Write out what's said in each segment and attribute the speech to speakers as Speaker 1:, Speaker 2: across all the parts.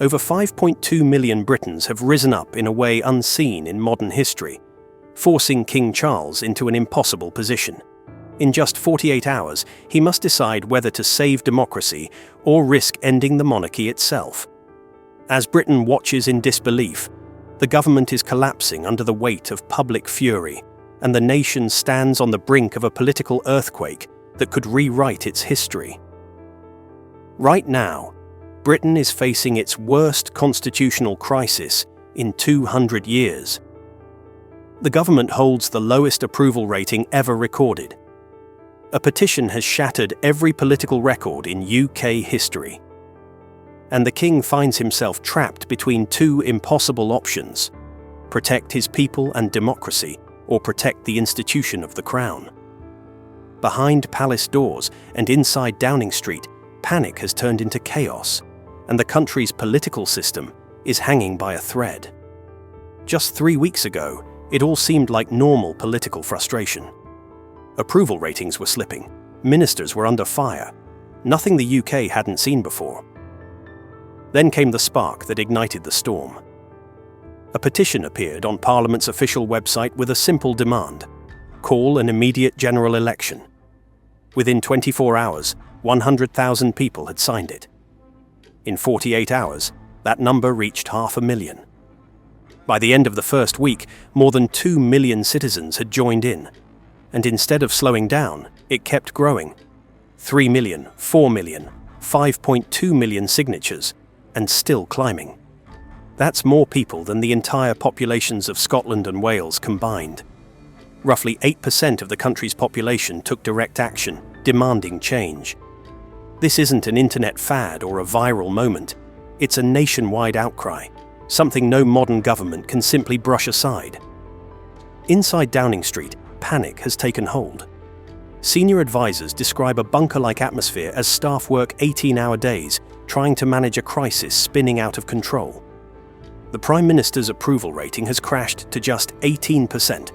Speaker 1: over 5.2 million Britons have risen up in a way unseen in modern history, forcing King Charles into an impossible position. In just 48 hours, he must decide whether to save democracy or risk ending the monarchy itself. As Britain watches in disbelief, the government is collapsing under the weight of public fury, and the nation stands on the brink of a political earthquake that could rewrite its history. Right now, Britain is facing its worst constitutional crisis in 200 years. The government holds the lowest approval rating ever recorded. A petition has shattered every political record in UK history. And the king finds himself trapped between two impossible options: protect his people and democracy, or protect the institution of the crown. Behind palace doors and inside Downing Street, panic has turned into chaos, and the country's political system is hanging by a thread. Just 3 weeks ago, it all seemed like normal political frustration. Approval ratings were slipping, ministers were under fire, nothing the UK hadn't seen before. Then came the spark that ignited the storm. A petition appeared on Parliament's official website with a simple demand: call an immediate general election. Within 24 hours, 100,000 people had signed it. In 48 hours, that number reached 500,000. By the end of the first week, more than 2 million citizens had joined in, and instead of slowing down, it kept growing. 3 million, 4 million, 5.2 million signatures, and still climbing. That's more people than the entire populations of Scotland and Wales combined. Roughly 8% of the country's population took direct action, demanding change. This isn't an internet fad or a viral moment. It's a nationwide outcry, something no modern government can simply brush aside. Inside Downing Street, panic has taken hold. Senior advisors describe a bunker-like atmosphere as staff work 18-hour days, trying to manage a crisis spinning out of control. The Prime Minister's approval rating has crashed to just 18%,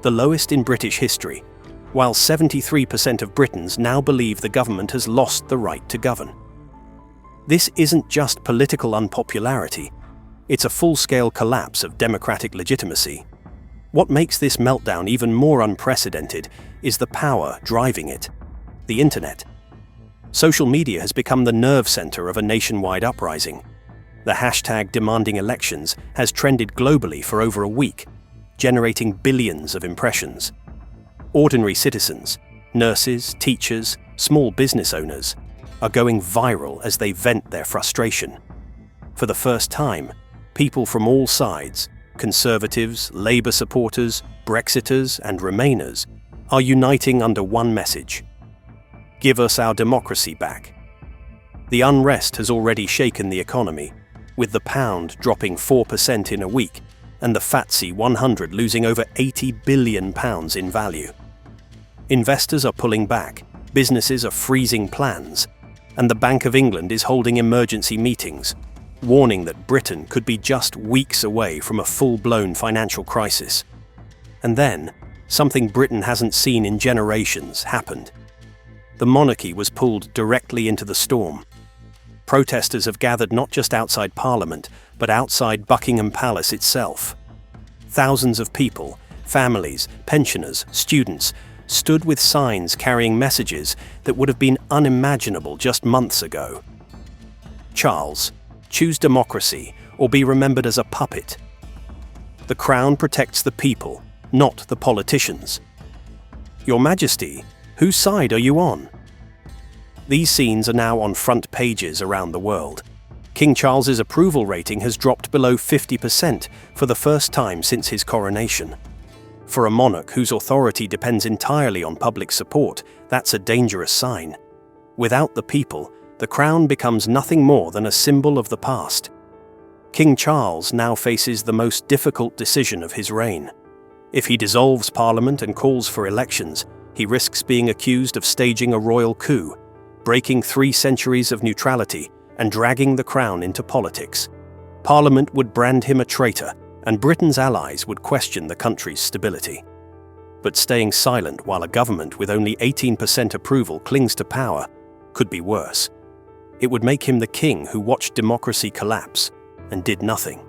Speaker 1: the lowest in British history, while 73% of Britons now believe the government has lost the right to govern. This isn't just political unpopularity, it's a full-scale collapse of democratic legitimacy. What makes this meltdown even more unprecedented is the power driving it: the internet. Social media has become the nerve center of a nationwide uprising. The hashtag demanding elections has trended globally for over a week, generating billions of impressions. Ordinary citizens, nurses, teachers, small business owners are going viral as they vent their frustration. For the first time, people from all sides, Conservatives, Labour supporters, Brexiters and Remainers, are uniting under one message: give us our democracy back. The unrest has already shaken the economy, with the pound dropping 4% in a week and the FTSE 100 losing over £80 billion in value. Investors are pulling back, businesses are freezing plans, and the Bank of England is holding emergency meetings, warning that Britain could be just weeks away from a full-blown financial crisis. And then, something Britain hasn't seen in generations happened. The monarchy was pulled directly into the storm. Protesters have gathered not just outside Parliament, but outside Buckingham Palace itself. Thousands of people, families, pensioners, students, stood with signs carrying messages that would have been unimaginable just months ago. Charles, choose democracy or be remembered as a puppet. The crown protects the people, not the politicians. Your Majesty, whose side are you on? These scenes are now on front pages around the world. King Charles's approval rating has dropped below 50% for the first time since his coronation. For a monarch whose authority depends entirely on public support, that's a dangerous sign. Without the people, the crown becomes nothing more than a symbol of the past. King Charles now faces the most difficult decision of his reign. If he dissolves Parliament and calls for elections, he risks being accused of staging a royal coup, breaking 3 centuries of neutrality and dragging the crown into politics. Parliament would brand him a traitor, and Britain's allies would question the country's stability. But staying silent while a government with only 18% approval clings to power could be worse. It would make him the king who watched democracy collapse and did nothing.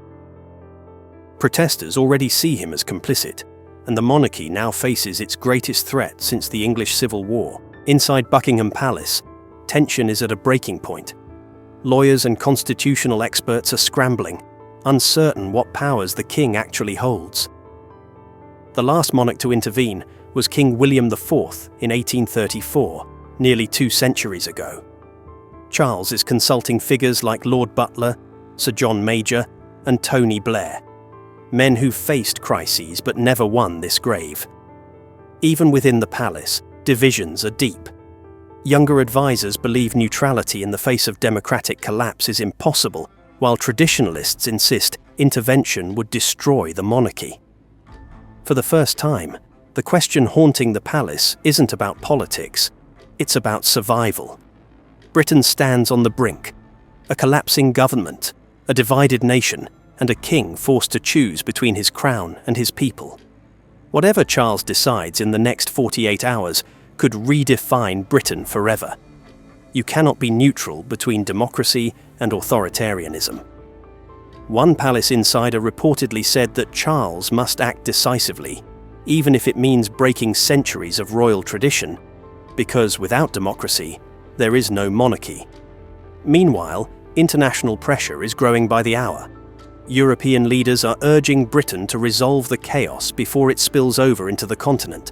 Speaker 1: Protesters already see him as complicit, and the monarchy now faces its greatest threat since the English Civil War. Inside Buckingham Palace, tension is at a breaking point. Lawyers and constitutional experts are scrambling, uncertain what powers the king actually holds. The last monarch to intervene was King William IV in 1834, nearly 2 centuries ago. Charles is consulting figures like Lord Butler, Sir John Major, and Tony Blair, men who faced crises but never won this grave. Even within the palace, divisions are deep. Younger advisors believe neutrality in the face of democratic collapse is impossible, while traditionalists insist intervention would destroy the monarchy. For the first time, the question haunting the palace isn't about politics, it's about survival. Britain stands on the brink. A collapsing government, a divided nation, and a king forced to choose between his crown and his people. Whatever Charles decides in the next 48 hours could redefine Britain forever. You cannot be neutral between democracy and authoritarianism. One palace insider reportedly said that Charles must act decisively, even if it means breaking centuries of royal tradition, because without democracy, there is no monarchy. Meanwhile, international pressure is growing by the hour. European leaders are urging Britain to resolve the chaos before it spills over into the continent.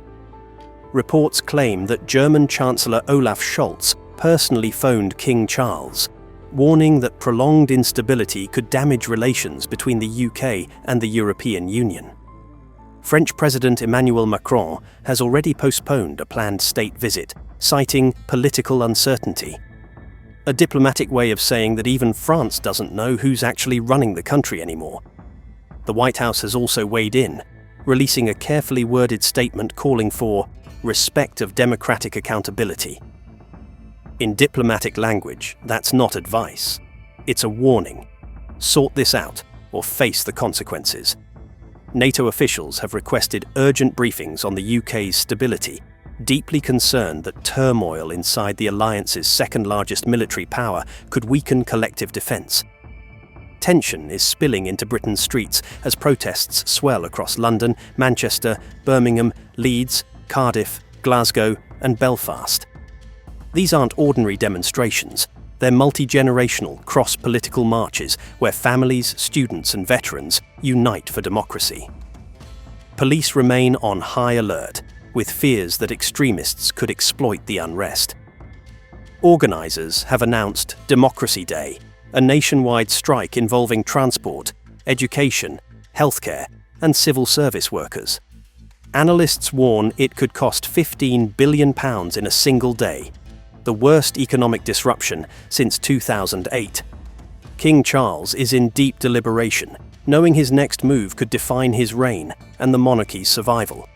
Speaker 1: Reports claim that German Chancellor Olaf Scholz personally phoned King Charles, warning that prolonged instability could damage relations between the UK and the European Union. French President Emmanuel Macron has already postponed a planned state visit, citing political uncertainty. A diplomatic way of saying that even France doesn't know who's actually running the country anymore. The White House has also weighed in, releasing a carefully worded statement calling for respect of democratic accountability. In diplomatic language, that's not advice. It's a warning. Sort this out or face the consequences. NATO officials have requested urgent briefings on the UK's stability, deeply concerned that turmoil inside the alliance's second-largest military power could weaken collective defence. Tension is spilling into Britain's streets as protests swell across London, Manchester, Birmingham, Leeds, Cardiff, Glasgow, and Belfast. These aren't ordinary demonstrations. They're multi-generational, cross-political marches where families, students, and veterans unite for democracy. Police remain on high alert, with fears that extremists could exploit the unrest. Organisers have announced Democracy Day, a nationwide strike involving transport, education, healthcare, and civil service workers. Analysts warn it could cost £15 billion in a single day, the worst economic disruption since 2008. King Charles is in deep deliberation, knowing his next move could define his reign and the monarchy's survival.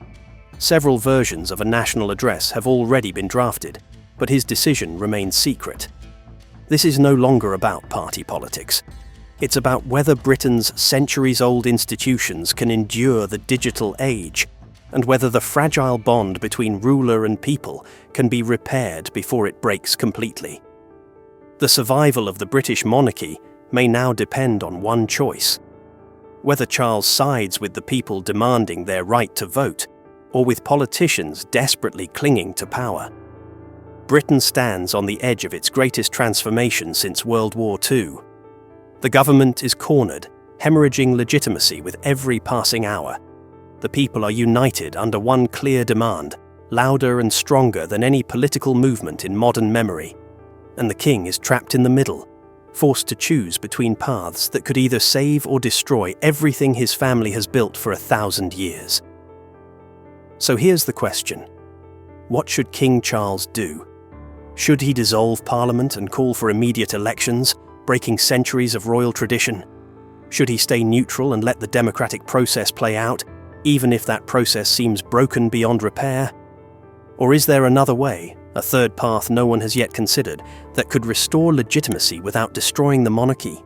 Speaker 1: Several versions of a national address have already been drafted, but his decision remains secret. This is no longer about party politics. It's about whether Britain's centuries-old institutions can endure the digital age, and whether the fragile bond between ruler and people can be repaired before it breaks completely. The survival of the British monarchy may now depend on one choice: whether Charles sides with the people demanding their right to vote, or with politicians desperately clinging to power. Britain stands on the edge of its greatest transformation since World War II. The government is cornered, hemorrhaging legitimacy with every passing hour. The people are united under one clear demand, louder and stronger than any political movement in modern memory. And the king is trapped in the middle, forced to choose between paths that could either save or destroy everything his family has built for 1,000 years. So here's the question: what should King Charles do? Should he dissolve Parliament and call for immediate elections, breaking centuries of royal tradition? Should he stay neutral and let the democratic process play out, even if that process seems broken beyond repair? Or is there another way, a third path no one has yet considered, that could restore legitimacy without destroying the monarchy?